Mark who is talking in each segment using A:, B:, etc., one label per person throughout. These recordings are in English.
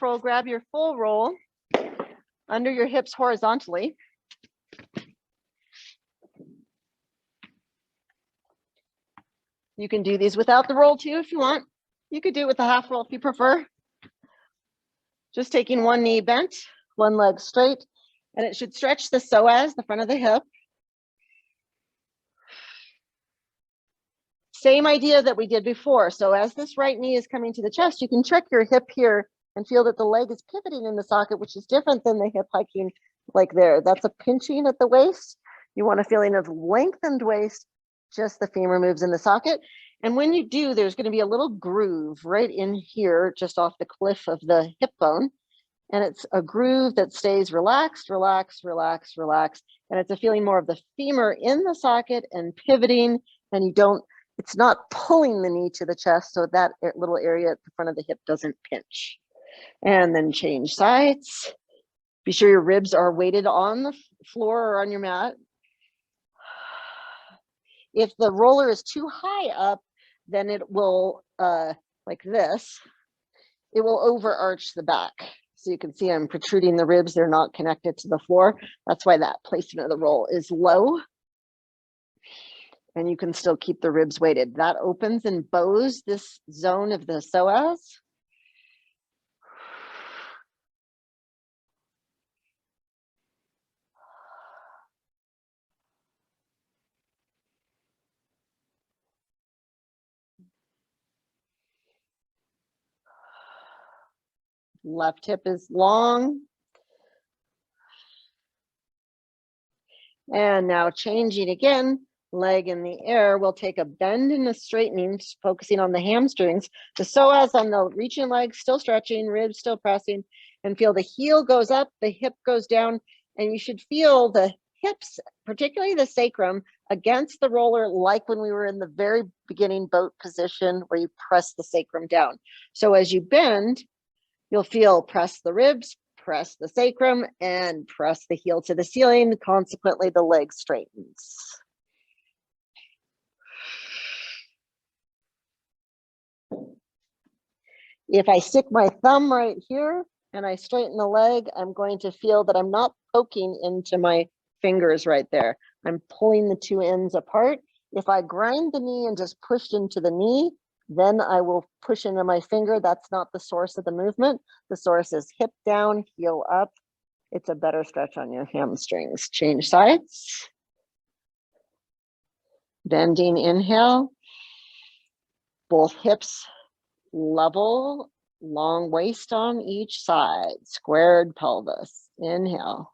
A: roll, grab your full roll under your hips horizontally. You can do these without the roll too if you want. You could do it with a half roll if you prefer. Just taking one knee bent, one leg straight, and it should stretch the psoas, the front of the hip. Same idea that we did before. So as this right knee is coming to the chest, you can check your hip here and feel that the leg is pivoting in the socket, which is different than the hip hiking like there. That's a pinching at the waist. You want a feeling of lengthened waist, just the femur moves in the socket. And when you do, there's going to be a little groove right in here, just off the cliff of the hip bone. And it's a groove that stays relaxed, relaxed, relaxed, relaxed. And it's a feeling more of the femur in the socket and pivoting, and you don't, it's not pulling the knee to the chest, so that little area at the front of the hip doesn't pinch. And then change sides. Be sure your ribs are weighted on the floor or on your mat. If the roller is too high up, then it will, like this, it will overarch the back. So you can see I'm protruding the ribs. They're not connected to the floor. That's why that placement of the roll is low. And you can still keep the ribs weighted. That opens and bows this zone of the psoas. Left hip is long. And now changing again, leg in the air. We'll take a bend and a straightening, focusing on the hamstrings. The psoas on the reaching leg, still stretching, ribs still pressing, and feel the heel goes up, the hip goes down, and you should feel the hips, particularly the sacrum, against the roller, like when we were in the very beginning boat position where you press the sacrum down. So as you bend, you'll feel press the ribs, press the sacrum, and press the heel to the ceiling. Consequently, the leg straightens. If I stick my thumb right here and I straighten the leg, I'm going to feel that I'm not poking into my fingers right there. I'm pulling the two ends apart. If I grind the knee and just push into the knee, then I will push into my finger. That's not the source of the movement. The source is hip down, heel up. It's a better stretch on your hamstrings. Change sides. Bending, inhale. Both hips level, long waist on each side. Squared pelvis. Inhale.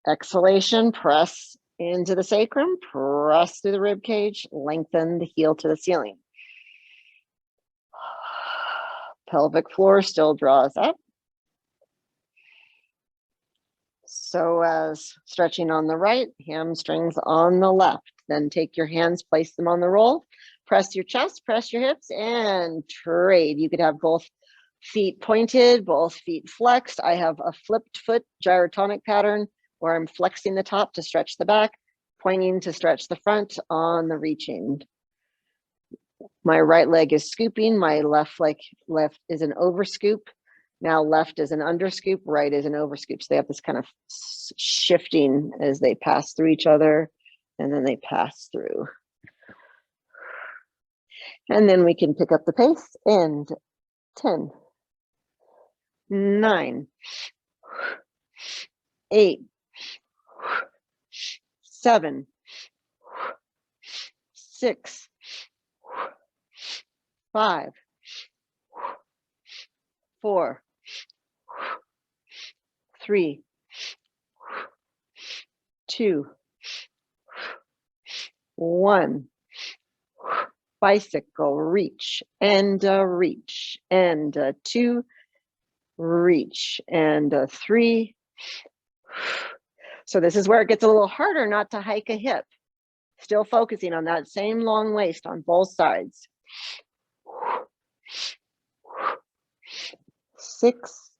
A: Exhalation, press into the sacrum, press through the rib cage, lengthen the heel to the ceiling. Pelvic floor still draws up. So as stretching on the right, hamstrings on the left. Then take your hands, place them on the roll, press your chest, press your hips, and trade. You could have both feet pointed, both feet flexed. I have a flipped foot gyrotonic pattern where I'm flexing the top to stretch the back, pointing to stretch the front on the reaching. My right leg is scooping, my left is an over scoop. Now left is an under scoop, right is an over scoop. So they have this kind of shifting as they pass through each other, and then they pass through. And then we can pick up the pace, and 10, 9, 8, 7, 6, 5, 4, 3, 2, 1. Bicycle, reach, and reach, and 2, reach, and 3. So this is where it gets a little harder not to hike a hip. Still focusing on that same long waist on both sides. 6,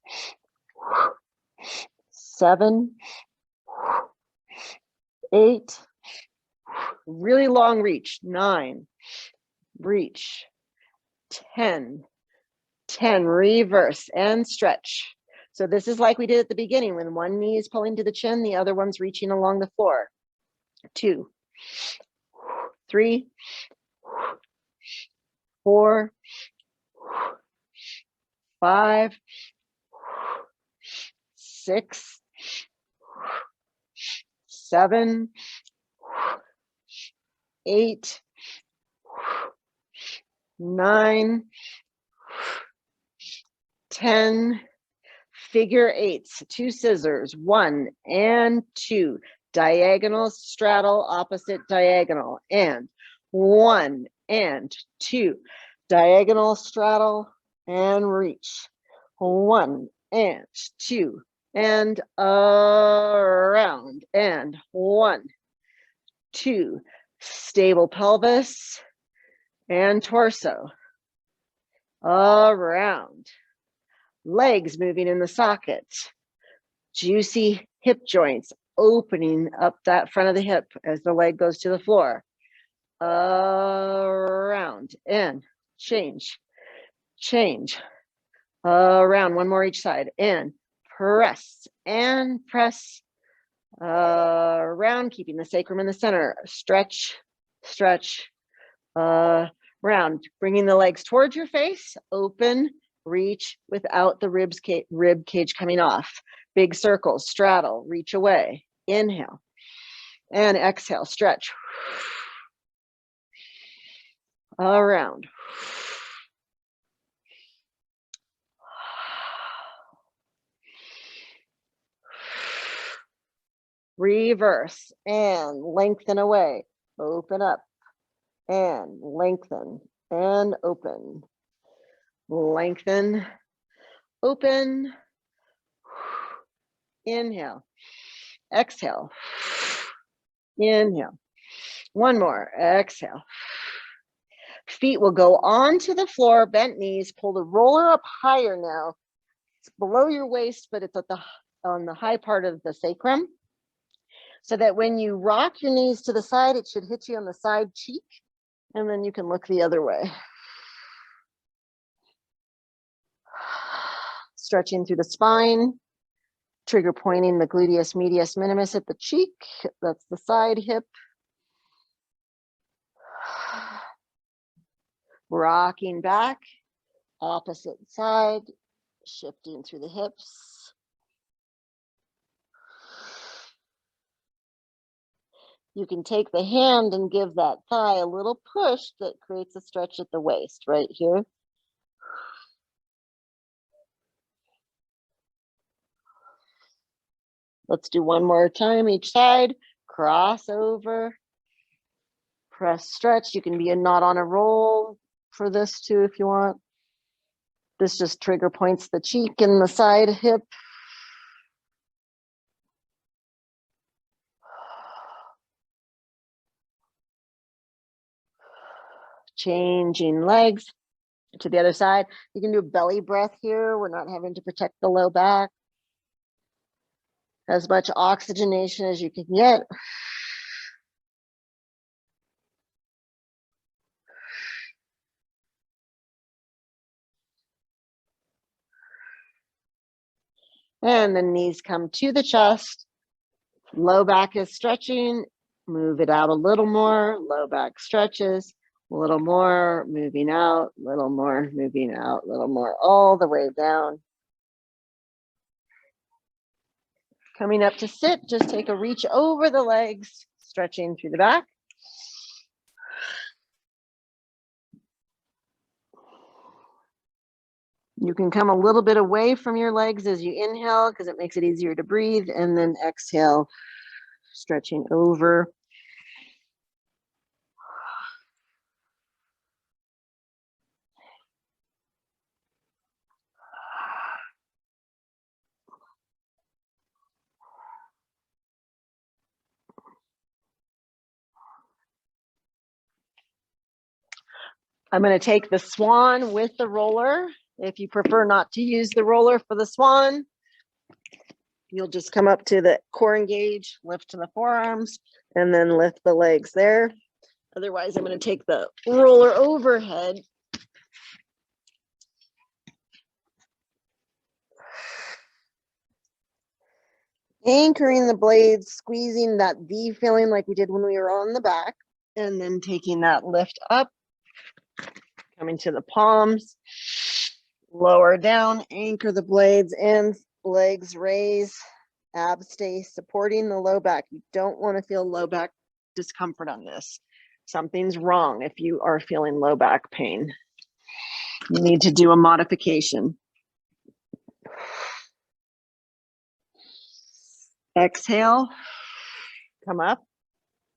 A: 7, 8, really long reach, 9, reach, 10, 10, reverse and stretch. So this is like we did at the beginning when one knee is pulling to the chin, the other one's reaching along the floor. 2, 3, 4, 5, 6, 7, 8, 9, 10, figure eights, 2 scissors, 1 and 2, diagonal, straddle, opposite diagonal, and 1 and 2, diagonal, straddle, and reach, 1 and 2, and around, and 1, 2, stable pelvis and torso, around, legs moving in the socket, juicy hip joints opening up that front of the hip as the leg goes to the floor, around, and change, change, around, one more each side, and press, around, keeping the sacrum in the center, stretch, stretch, round, bringing the legs towards your face, open, reach without the rib cage coming off. Big circles, straddle, reach away, inhale, and exhale, stretch, around. Reverse and lengthen away, open up, and lengthen, and open, lengthen, open, inhale, exhale, inhale, one more, exhale. Feet will go onto the floor, bent knees, pull the roller up higher now. It's below your waist, but it's on the high part of the sacrum, so that when you rock your knees to the side, it should hit you on the side cheek, and then you can look the other way. Stretching through the spine, trigger pointing the gluteus medius minimus at the cheek. That's the side hip. Rocking back, opposite side, shifting through the hips. You can take the hand and give that thigh a little push that creates a stretch at the waist right here. Let's do one more time each side. Cross over, press, stretch. You can be not on a roll for this too if you want. This just trigger points the cheek and the side hip. Changing legs to the other side. You can do a belly breath here. We're not having to protect the low back. As much oxygenation as you can get. And the knees come to the chest. Low back is stretching. Move it out a little more. Low back stretches. A little more, moving out. Little more, moving out. Little more, all the way down. Coming up to sit, just take a reach over the legs, stretching through the back. You can come a little bit away from your legs as you inhale because it makes it easier to breathe, and then exhale, stretching over. I'm going to take the swan with the roller. If you prefer not to use the roller for the swan, you'll just come up to the core engage, lift to the forearms, and then lift the legs there. Otherwise, I'm going to take the roller overhead Anchoring the blades, squeezing that V feeling like we did when we were on the back, and then taking that lift up, coming to the palms, lower down, anchor the blades in, legs raise, abs stay supporting the low back. You don't want to feel low back discomfort on this. Something's wrong if you are feeling low back pain. You need to do a modification. Exhale, come up,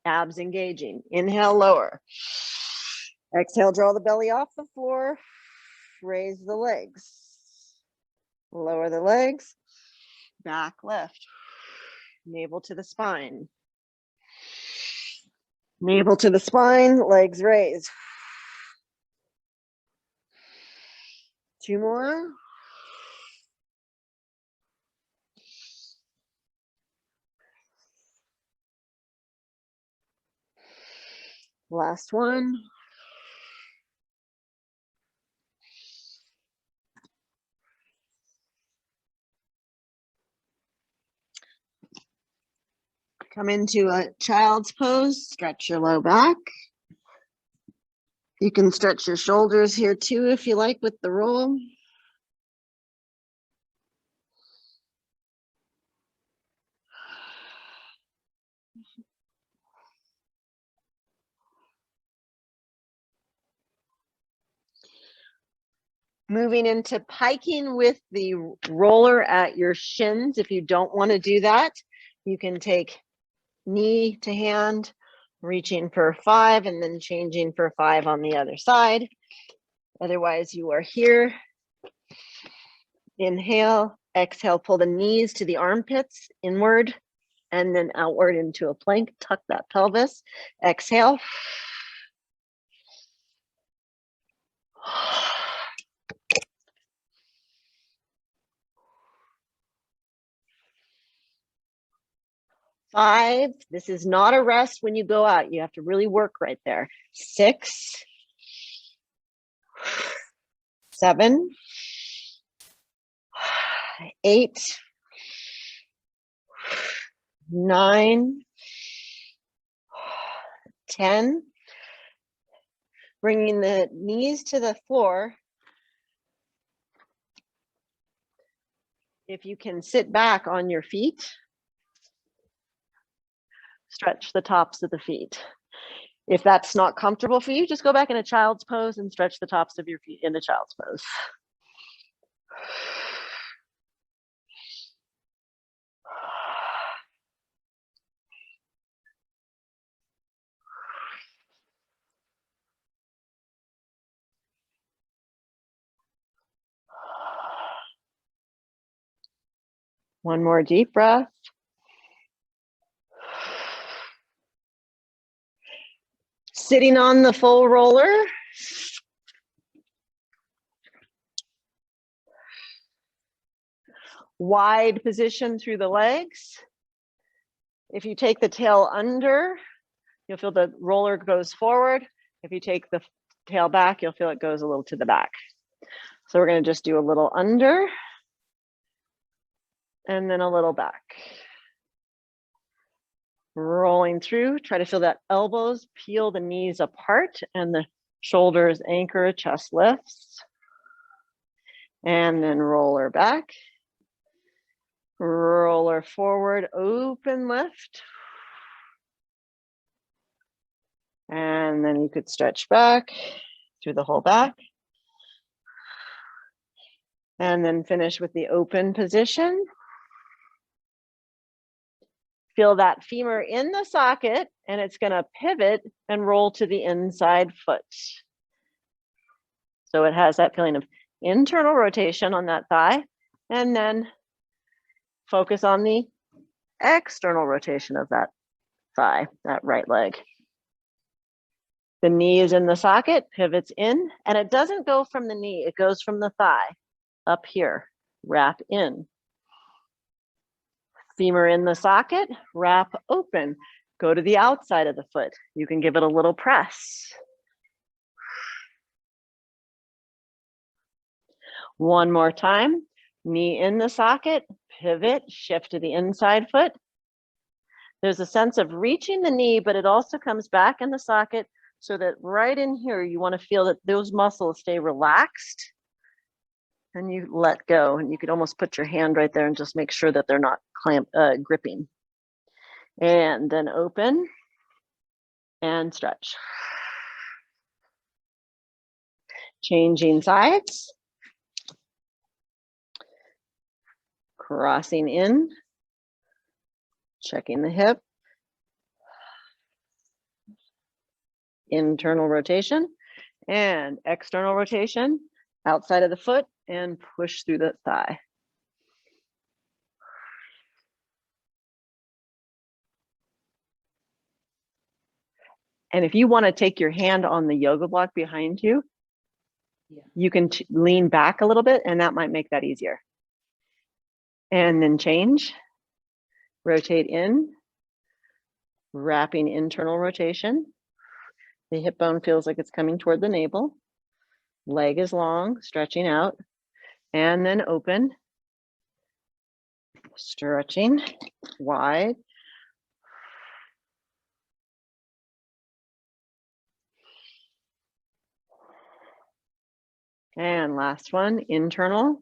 A: abs engaging. Inhale, lower. Exhale, draw the belly off the floor, raise the legs. Lower the legs, back lift. Navel to the spine. Navel to the spine, legs raise. 2 more. Last one. Come into a child's pose, stretch your low back. You can stretch your shoulders here too if you like with the roll. Moving into piking with the roller at your shins. If you don't want to do that, you can take knee to hand, reaching for 5 and then changing for 5 on the other side. Otherwise, you are here. Inhale, exhale, pull the knees to the armpits inward and then outward into a plank. Tuck that pelvis. Exhale. Five. This is not a rest when you go out. You have to really work right there. 6, 7, 8, 9, 10. Bringing the knees to the floor. If you can sit back on your feet, stretch the tops of the feet. If that's not comfortable for you, just go back in a child's pose and stretch the tops of your feet in the child's pose. One more deep breath. Sitting on the full roller. Wide position through the legs. If you take the tail under, you'll feel the roller goes forward. If you take the tail back, you'll feel it goes a little to the back. So we're going to just do a little under and then a little back. Rolling through, try to feel that elbows peel the knees apart and the shoulders anchor, chest lifts. And then roller back. Roller forward, open lift. And then you could stretch back through the whole back. And then finish with the open position. Feel that femur in the socket and it's going to pivot and roll to the inside foot. So it has that feeling of internal rotation on that thigh and then focus on the external rotation of that thigh, that right leg. The knee is in the socket, pivots in, and it doesn't go from the knee, it goes from the thigh up here, wrap in. Femur in the socket, wrap open. Go to the outside of the foot. You can give it a little press. One more time. Knee in the socket, pivot, shift to the inside foot. There's a sense of reaching the knee, but it also comes back in the socket so that right in here, you want to feel that those muscles stay relaxed and you let go. And you could almost put your hand right there and just make sure that they're not gripping. And then open and stretch. Changing sides. Crossing in. Checking the hip. Internal rotation and external rotation outside of the foot and push through the thigh. And if you want to take your hand on the yoga block behind you, you can lean back a little bit and that might make that easier. And then change, rotate in, wrapping internal rotation. The hip bone feels like it's coming toward the navel. Leg is long, stretching out, and then open, stretching wide. And last one, internal.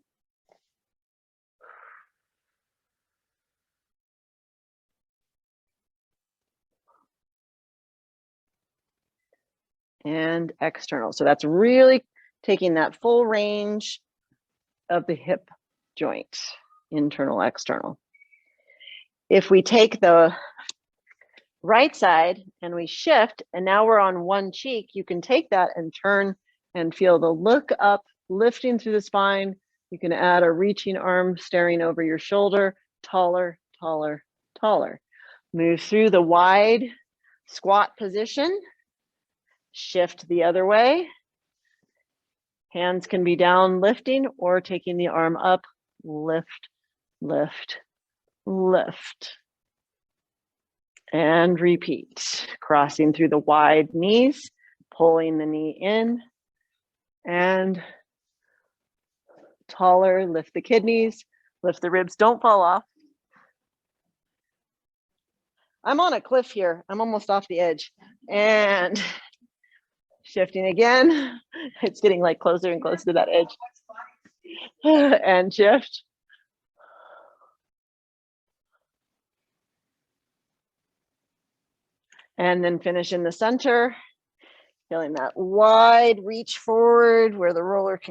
A: And external. So that's really taking that full range of the hip joint, internal, external. If we take the right side and we shift, and now we're on one cheek, you can take that and turn and feel the look up, lifting through the spine. You can add a reaching arm, staring over your shoulder, taller, taller, taller. Move through the wide squat position. Shift the other way. Hands can be down lifting or taking the arm up, lift, lift, lift. And repeat, crossing through the wide knees, pulling the knee in and taller, lift the kidneys, lift the ribs, don't fall off. I'm on a cliff here. I'm almost off the edge. And shifting again. It's getting like closer and closer to that edge. And shift. And then finish in the center. Feeling that wide reach forward where the roller can